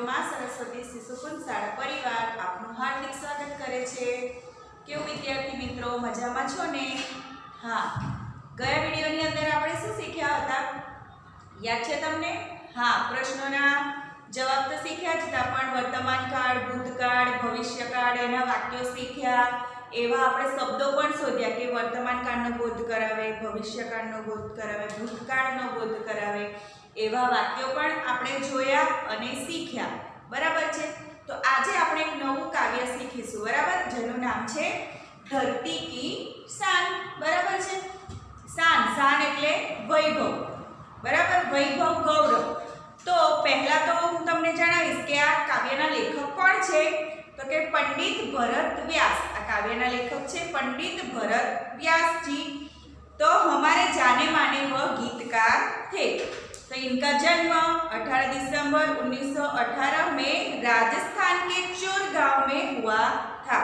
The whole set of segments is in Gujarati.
માં સરસ્વતી શિશુકુંજ શાળા પરિવાર આપનું હાર્દિક સ્વાગત કરે છે। કેવું વિદ્યાર્થી મિત્રો મજામાં છો ને? હા, ગયા વિડિયોની અંદર આપણે શું શીખ્યા હતા? યાદ છે તમને? હા, પ્રશ્નોના જવાબ તો શીખ્યા જ હતા, પણ વર્તમાન કાળ, ભૂતકાળ, ભવિષ્યકાળ એના વાક્યો શીખ્યા। એવા આપણે શબ્દો પણ શોધ્યા કે વર્તમાન કાળનો બોધ કરાવે, ભવિષ્યકાળનો બોધ કરાવે, ભૂતકાળનો બોધ કરાવે। એવા વાક્યો પણ આપણે જોયા અને શીખ્યા, બરાબર છે। તો આજે આપણે એક નવું કાવ્ય શીખીશું, બરાબર, જેનું નામ છે ધરતી કી શાન, બરાબર છે। શાન, શાન એટલે વૈભવ, બરાબર, વૈભવ, ગૌરવ। તો પહેલા તો હું તમને જણાવીશ કે આ કાવ્યના લેખક કોણ છે, તો કે पंडित भरत व्यास। आ काव्य लेखक છે पंडित भरत व्यास जी। तो हमारे जाने माने वह गीतकार थे। तो इनका जन्म 18 दिसंबर 1918 में राजस्थान के चूर गांव में हुआ था।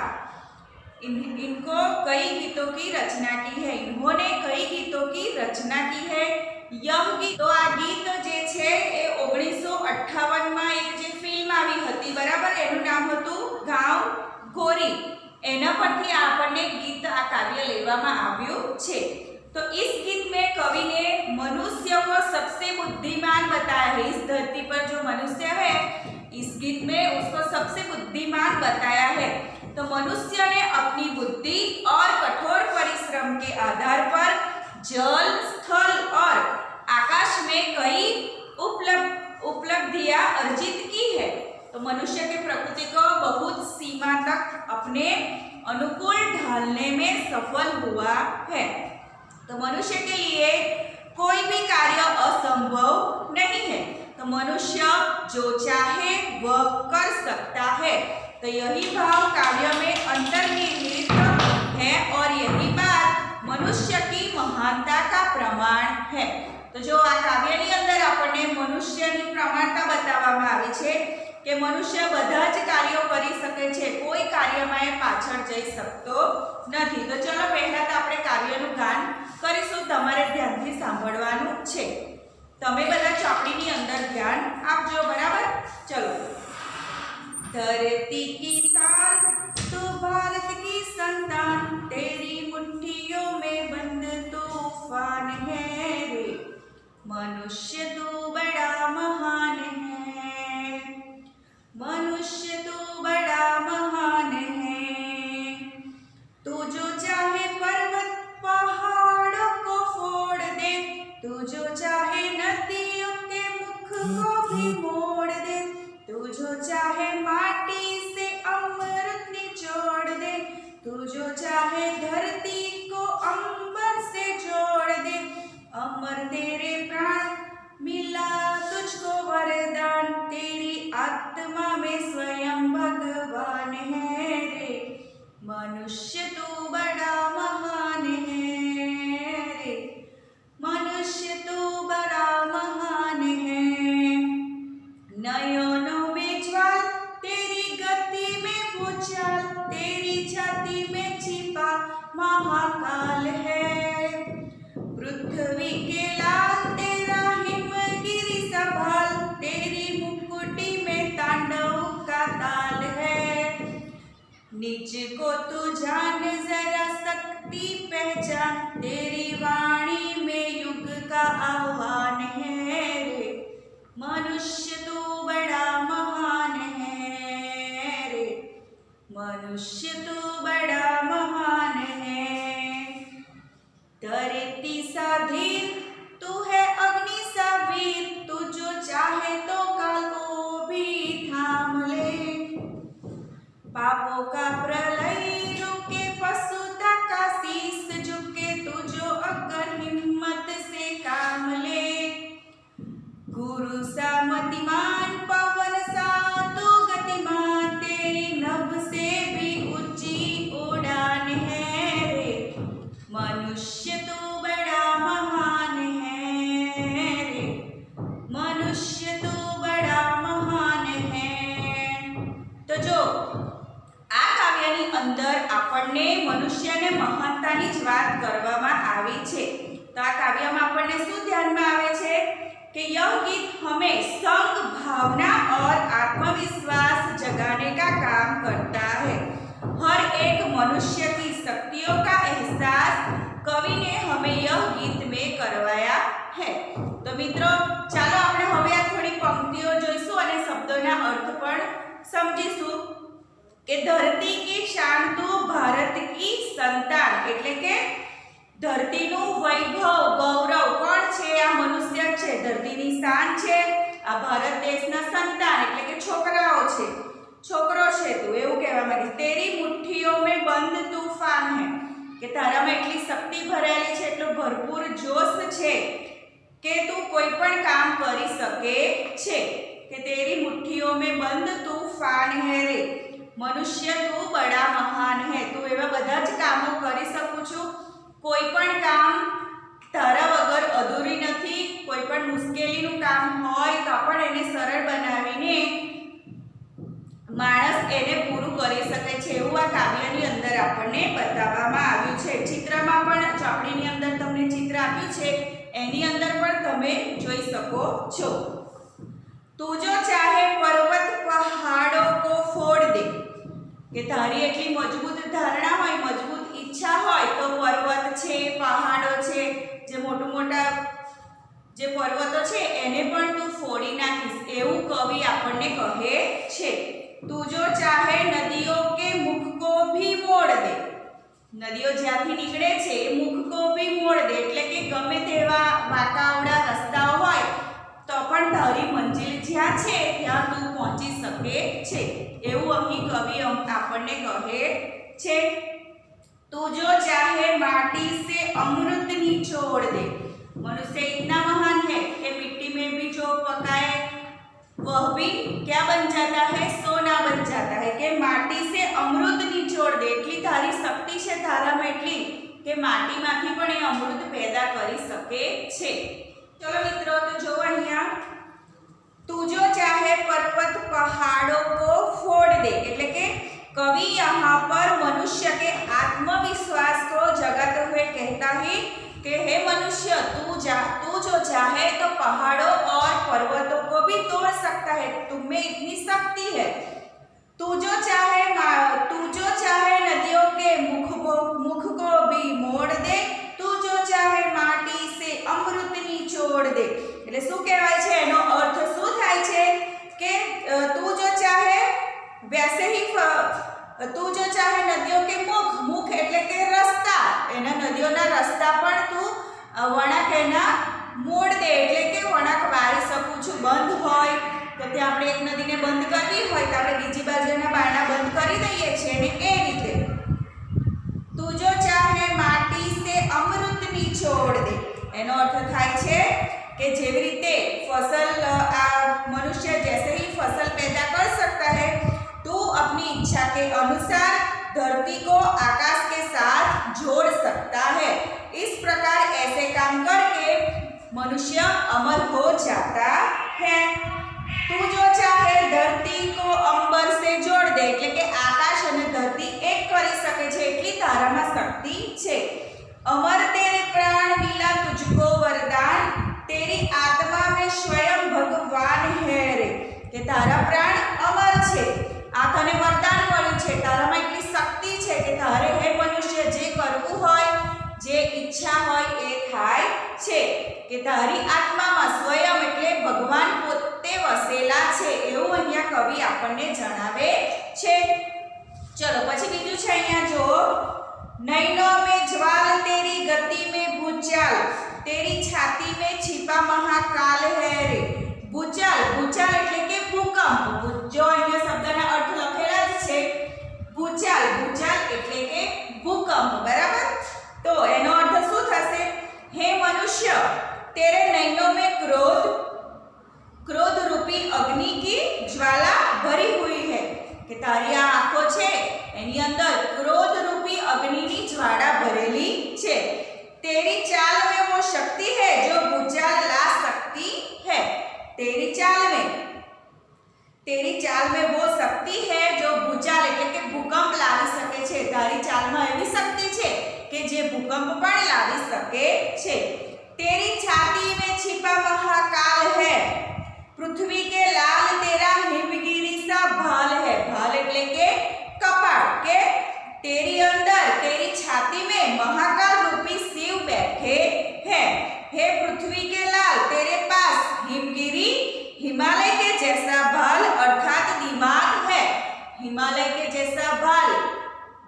इनको कई गीतों की रचना की है। इन्होंने कई गीतों की रचना की है। यह गीत, तो आ गीत जे छे ए 1958 में एक जे फिल्म આવી હતી, बराबर, એનું નામ હતું गांव गोरी। एना परथी आपने गीत आ काव्य लेवामां आव्युं छे। तो इस गीत में कवि ने मनुष्य को सबसे बुद्धिमान बताया है। इस धरती पर जो मनुष्य है, इस गीत में उसको सबसे बुद्धिमान बताया है। तो मनुष्य ने अपनी बुद्धि और कठोर परिश्रम के आधार पर जल, स्थल और आकाश में कई उपलब्धियां अर्जित की है। तो मनुष्य की प्रकृति को बहुत सीमा तक अपने अनुकूल ढालने में सफल हुआ है। तो मनुष्य के लिए कोई भी कार्य असंभव नहीं है। तो मनुष्य जो चाहे वह कर सकता है। तो यही भाव काव्य में अंतर्निहित है और यही बात मनुष्य की महानता का प्रमाण है। तो जो आ काव्यनी अंदर आपने मनुष्यनी प्रमाणता बताववामां आवी छे કે મનુષ્ય બધા જ કાર્યો કરી શકે છે, કોઈ કાર્યમાં એ પાછળ જઈ શકતો નથી। તો ચલો પહેલા તો આપણે કાવ્યનું ગાન કરીશું, તમારે ધ્યાનથી સાંભળવાનું છે। તમે બધા ચોપડીની અંદર ધ્યાન આપજો, બરાબર। ચલો। धरती की शान तू भारत की संतान, तेरी मुट्ठियों में बंद तूफान है रे, मनुष्य तू बड़ा महान है, मनुष्य तू बड़ा महान है। तू जो चाहे पर्वत पहाड़ों को फोड़ दे, तू जो चाहे नदियों के मुख को भी मोड़ दे, तू जो चाहे माटी से अमृत निचोड़ दे, तू जो चाहे धरती को अंबर से जोड़ दे, अमर तेरे प्राण मिला तुझको वरदान, तेरी आत्मा में स्वयं भगवान है रे, मनुष्य तू बड़ा महान है रे, मनुष्य तू बड़ा महान है। नयनों में ज्वाल, तेरी गति में भूचाल, तेरी छाती में छिपा महाकाल है, पृथ्वी के लाल तेरा हिमगिरी संभाल, तेरी मुकुटी में तांडव का ताल है, निज को तू जान जरा शक्ति पहचान, तेरी वाणी में युग का आह्वान है रे, मनुष्य तू बड़ा महान है रे, मनुष्य तू बड़ा महान है। धरती सा धीर तू है अग्नि सा वीर, तू जो चाहे तो काल को भी थाम ले, पापों का प्रलय रुके, पशुता का शीस झुके, तू जो अगर हिम्मत से काम ले, गुरु सा मतिमान, पवन सा तू गतिमान, तेरी नभ से भी ऊंची उड़ान है रे, मनुष्य तू बड़ा महान है रे, मनुष्य तू बड़ा महान है। तो जो आ काव्यनी अंदर आपने मनुष्यने महानतानी ज वात करवामां आवी छे। तो आ काव्यमां आपने शुं ध्यानमां आवे छे कि यह गीत हमें संग, भावना और आत्मविश्वास मनुष्य की शक्तियों का एहसास कवि ने हमें यह गीत में करवाया है। तो मित्रों ચાલો આપણે હવે આ થોડી પંક્તિઓ જોઈશું અને શબ્દોના અર્થ પણ સમજીશું કે ધરતી की शान तू भारत की संतान એટલે કે ધરતીનું વૈભવ ગૌરવ કોણ છે? આ મનુષ્ય છે, ધરતીની શાન છે, આ ભારત દેશના સંતાન એટલે કે છોકરાઓ છે, છોકરો છે તું, એવું કહેવા માંગે તેરી મુઠ્ઠીઓ में बंद तूफान है કે તારામાં એટલી શક્તિ ભરાયેલી છે, એટલો ભરપૂર જોશ છે કે તું કોઈ પણ કામ કરી શકે છે કે તેરી મુઠ્ઠીઓ में बंद तूफान है रे मनुष्य तू बड़ा महान है तू એવા બધા જ કામો કરી શકું છું, કોઈ પણ કામ તારા વગર અધૂરી નથી, કોઈ પણ મુશ્કેલીનું કામ હોય તો પણ એને સરળ બનાવીને માણસ એને પૂરું કરી શકે છે એવું આ કાવ્યની અંદર આપણને બતાવવામાં આવ્યું છે। ચિત્રમાં પણ ચોપડીની અંદર તમને ચિત્ર આપ્યું છે એની અંદર પણ તમે જોઈ શકો છો। तू जो चाहे पर्वत पहाड़ों को फोड़ दे કે તારી એટલી મજબૂત ધારણા હોય, મજબૂત ઈચ્છા હોય તો પર્વત છે, પહાડો છે, જે મોટા જે પર્વતો છે એને પણ તું ફોડી નાખીશ એવું કવિ આપણને કહે છે। तू जो चाहे नदियों के मुख को भी मोड़ दे નદીઓ જ્યાંથી નીકળે છે એ મુખ को भी मोड़ दे એટલે કે ગમે તેવા વાંકાવડા રસ્તાઓ હોય તો પણ તારી મંજિલ જ્યાં છે ત્યાં તું પહોંચી શકે છે એવું અહીં કવિ આપણને કહે છે। तू जो चाहे माटी से अमृत निचोड़ दे मनुष्य इतना महान है कि मिट्टी में भी जो पकाए वह भी क्या बन जाता है? सोना बन जाता है कि माटी से अमृत निचोड़ दे એટલી તારી શક્તિ છે તારામાં એટલી કે માટીમાંથી પણ એ અમૃત પેદા કરી શકે છે। ચલો મિત્રો તો જો અહીંયા तू जो चाहे पर्वत पहाड़ों को फोड़ दे એટલે કે कवि यहाँ पर मनुष्य के आत्मविश्वास को जगाते हुए कहता है कि हे मनुष्य तू जो चाहे तो पहाड़ों और पर्वतों को भी तोड़ सकता है, तुम में इतनी शक्ति है। तू जो चाहे नदियों के मुख को भी मोड़ दे, तू जो चाहे माटी से अमृत निचोड़ दे એટલે શું કહેવાય છે? એનો અર્થ શું થાય છે કે तू जो चाहे वैसे ही तू जो चाहे नदियों के मुख એટલે કે રસ્તા, એના નદીઓના રસ્તા પણ તું વળાંક એના મોડ દે એટલે કે વળાંક વાળી શકું છું। બંધ હોય તો ત્યાં આપણે એક નદીને બંધ કરવી હોય તો આપણે બીજી બાજુના બારણા બંધ કરી દઈએ છીએ અને એ રીતે तू जो चाहे माटी से अमृत निचोड़ दे એનો અર્થ થાય છે કે જેવી રીતે फसल मनुष्य जैसे ही फसल पैदा कर सकता है तू अपनी इच्छा के अनुसार धरती को आकाश के साथ जोड़ सकता है। इस प्रकार ऐसे काम करके मनुष्य अमर हो जाता है। तू जो चाहे धरती को अंबर से जोड़ दे એટલે કે આકાશ અને ધરતી એક કરી શકે છે એટલી તારામાં શક્તિ છે। अमर तेरे प्राण मिला तुझको वरदान तेरी आत्मा में स्वयं भगवान है रे કે તારા પ્રાણ અમર છે, આ તને વરદાન મળ્યું છે, તારામાં એટલી શક્તિ છે કે તારે હે મનુષ્ય જે કરવું હોય, જે ઈચ્છા હોય એ થાય છે કે તારી આત્મામાં સ્વયં એટલે ભગવાન પોતે વસેલા છે એવું અહીંયા કવિ આપણને જણાવે છે। ચલો પછી બીજું છે અહીંયા જો नैनों में ज्वाल तेरी गति में भूचाल तेरी छाती में छिपा महाकाल है रे भूचाल भूचाल એટલે કે ભૂકંપ જો અહીંયા શબ્દના અર્થ લખેલા જ છે ભૂચાલ ભૂચાલ એટલે કે ભૂકંપ બરાબર। તો એનો અર્થ શું થશે? हे मनुष्य तेरे नैनों में क्रोध रूपी अग्नि की ज्वाला भरी हुई है કે તારી આ આંખો છે એની અંદર ક્રોધ રૂપી અગ્નિની જ્વાળા ભરેલી છે। तेरी चाल में वो शक्ति है जो भूचाल ला सकती है तेरी चाल में वो शक्ति है जो भूचाल એટલે કે ભૂકંપ લાવી શકે છે। તારી ચાલમાં એવી શક્તિ છે કે જે ભૂકંપ પણ લાવી શકે છે। तेरी छाती में छिपा महाकाल है पृथ्वी के लाल तेरा हिमगिरी सा भाल है भाल એટલે કે કપાળ કે तेरी धरती में महाकाल रूपी शिव बैठे हैं। हे पृथ्वी के लाल, तेरे पास हिमगिरी हिमालय के जैसा भाल अर्थात दिमाग है। हिमालय के जैसा भाल,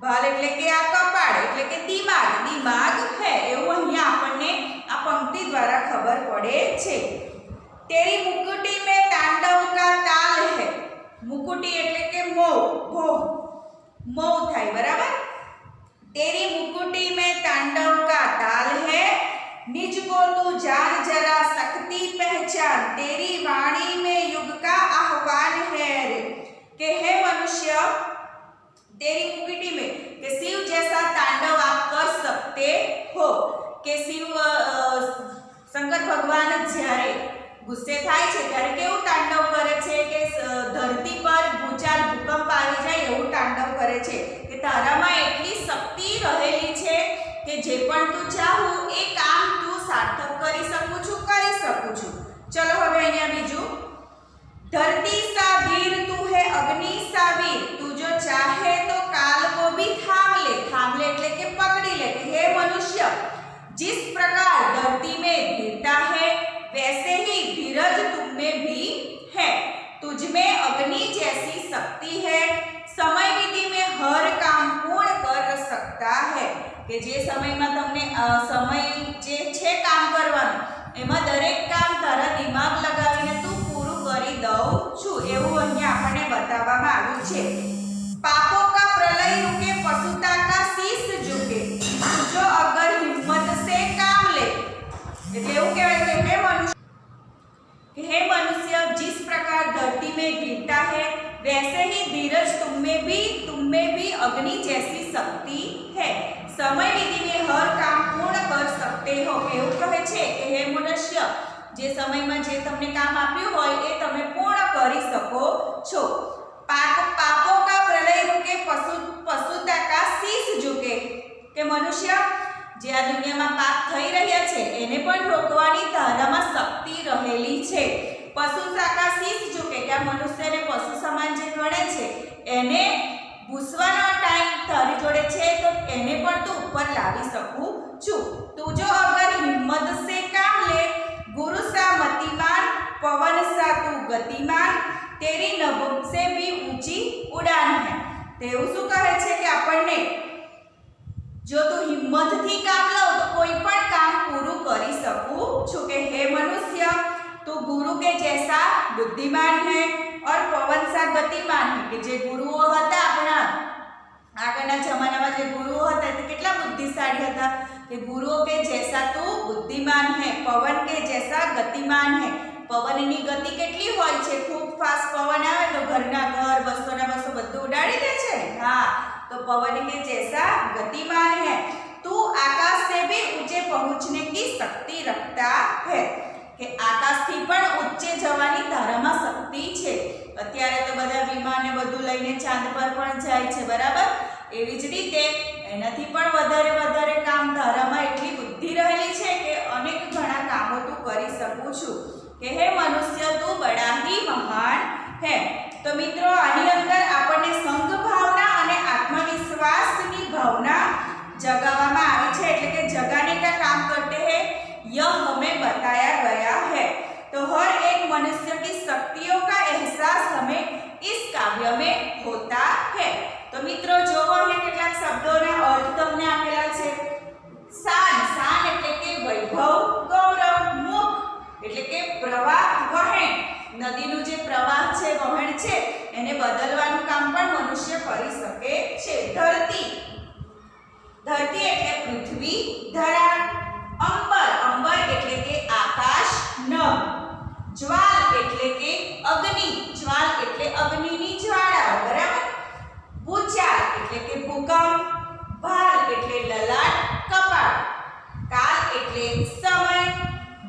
ભાલ એટલે કે આ કપાળ એટલે કે દિમાગ है એવું અહીંયા આપણને આ પંક્તિ દ્વારા ખબર પડે છે। तेरी मुकुटी में तांडव का ताल है। मुकुटी એટલે કે મૌ થાય બરાબર। तेरी मुकुटी में तांडव का ताल है, निज को तू जान जरा शक्ति पहचान, तेरी वाणी में युग का आह्वान है रे। के हे मनुष्य, तेरी मुकुटी में के शिव जैसा तांडव आप कर सकते हो। के शिव शंकर भगवान જ્યારે ગુસ્સે થાય છે ત્યારે કેવું તાંડવ કરે છે કે ધરતી પર ભૂચાલ ભૂકંપ આવી જાય એવું તાંડવ કરે છે કે તારામાં એટલી શક્તિ રહેલી છે કે જે પણ તું ચાહું એ કામ તું સાર્થક કરી શકું છું। ચલો હવે અહીંયા બીજું, धरती सा वीर तू है अग्नि सा वीर, तू जो चाहे तो काल को भी थाम ले એટલે કે પકડી લે। हे मनुष्य, जिस प्रकार धरती में वीरता है वैसे ही धीरज तुम में भी है। तुझ में अग्नि जैसी शक्ति है, समय विधि में हर काम पूर्ण कर सकता है। કે જે સમયમાં તમને સમય જે છે કામ કરવાનું એમાં દરેક કામ તારા દિમાગ લગાવીને તું પૂરું કરી દઉં છું એવું અહીંયા આપણને બતાવવામાં આવ્યું છે। पापों का प्रलय रुके, पशुता का शीश झुके, जो अगर हिम्मत से काम ले। એટલે એવું કહેવાય કે हे मनुष्य, जिस प्रकार धरती में गिरता है वैसे ही धीरज तुम में भी अग्नि जैसी शक्ति है, समय विधि में हर काम पूर्ण कर सकते हो। એવું કહે છે કે हे मनुष्य, જે સમયમાં જે તમને કામ આપ્યું હોય એ તમે પૂર્ણ કરી શકો છો। पापों का प्रलय रुके, पशुता का शीश झुके। કે મનુષ્ય, જે આ દુનિયામાં પાપ થઈ રહ્યા છે એને પણ રોકવાની તારામાં શક્તિ રહેલી છે। પશુતા કા શીશ ઝુકે, કે આ મનુષ્યને પશુ સમાન જે ગણે છે એને ભૂસવાનો ટાઈમ તારી જોડે છે તો એને પણ તું ઉપર લાવી શકું છું। તું જો અગર હિમ્મત से काम ले, गुरु सा मतिमान, पवन सा तू गतिमान, तेरी नभों से भी ऊंची उड़ान है। તેવું શું કહે છે કે આપણને જો તું હિંમતથી કામ લો તો કોઈ પણ કામ પૂરું કરી શકું છું। કે हे मनुष्य, तू गुरु के जैसा बुद्धिमान है और पवन सा गतिमान है। કે જે ગુરુઓ હતા આપણા આગળના જમાનામાં જે ગુરુઓ હતા તે કેટલા બુદ્ધિશાળી હતા કે ગુરુઓ के जैसा तू बुद्धिमान है, पवन के जैसा गतिमान है। પવનની ગતિ કેટલી હોય છે, ખૂબ ફાસ્ટ પવન આવે તો ઘરના ઘર બસોના બસો બધું ઉડાડી દે છે ને। हाँ, तो पवन के जैसा गतिमान है, तू आकाश से भी ऊंचे पहुंचने की शक्ति रखता है। કે આકાશથી પણ ઊંચે જવાની તારામાં શક્તિ છે। અત્યારે તો બધા વિમાન ને બધું લઈને ચાંદ પર પણ જાય છે બરાબર, એવી જ રીતે એનાથી પણ વધારે કામ તારામાં એટલી બુદ્ધિ રહેલી છે કે અનેક ઘણા કામો તું કરી શકું છું। કે હે મનુષ્ય, તું બડા ही महान है। તો મિત્રો આની અંદર આપણને સંઘ ભાવના અને આત્મવિશ્વાસની ભાવના જગાવવામાં આવી છે, એટલે કે જગાने का काम करते हैं यह हमें बताया गया है। तो हर एक मनुष्य की शक्तियों का एहसास हमें इस काव्य में होता है। तो मित्रों जो અહીંયા કેટલાક શબ્દોના અર્થ તમને આપેલા છે। શાન એટલે કે વૈભવ, ગૌરવ, મુખ એટલે કે પ્રવાહ, વહેણ, નદીનું જે પ્રવાહ છે વહેણ છે એને બદલવાનું કામ પણ મનુષ્ય કરી શકે છે। ધરતી એટલે પૃથ્વી, ધરા, અંબર એટલે કે આકાશ, નભ, જ્વાલ એટલે કે અગ્નિ, જ્વાલ એટલે અગ્નિની જ્વાળાઓ બરાબર, ભૂચાલ એટલે કે ભૂકંપ, ભાલ એટલે લલાટ, કપાળ, કાલ એટલે સમય,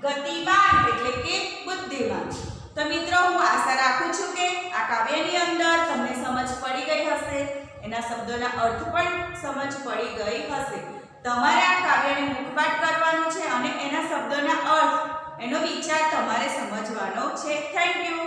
ગતિમાન એટલે કે બુદ્ધિમાન। તો મિત્રો હું આશા રાખું છું કે આ કાવ્યની અંદર તમને સમજ પડી ગઈ હશે, એના શબ્દોના અર્થ પણ સમજ પડી ગઈ હશે। તમારે આ કાવ્યને મુખપાઠ કરવાનું છે અને એના શબ્દોના અર્થ, એનો વિચાર તમારે સમજવાનો છે। Thank you.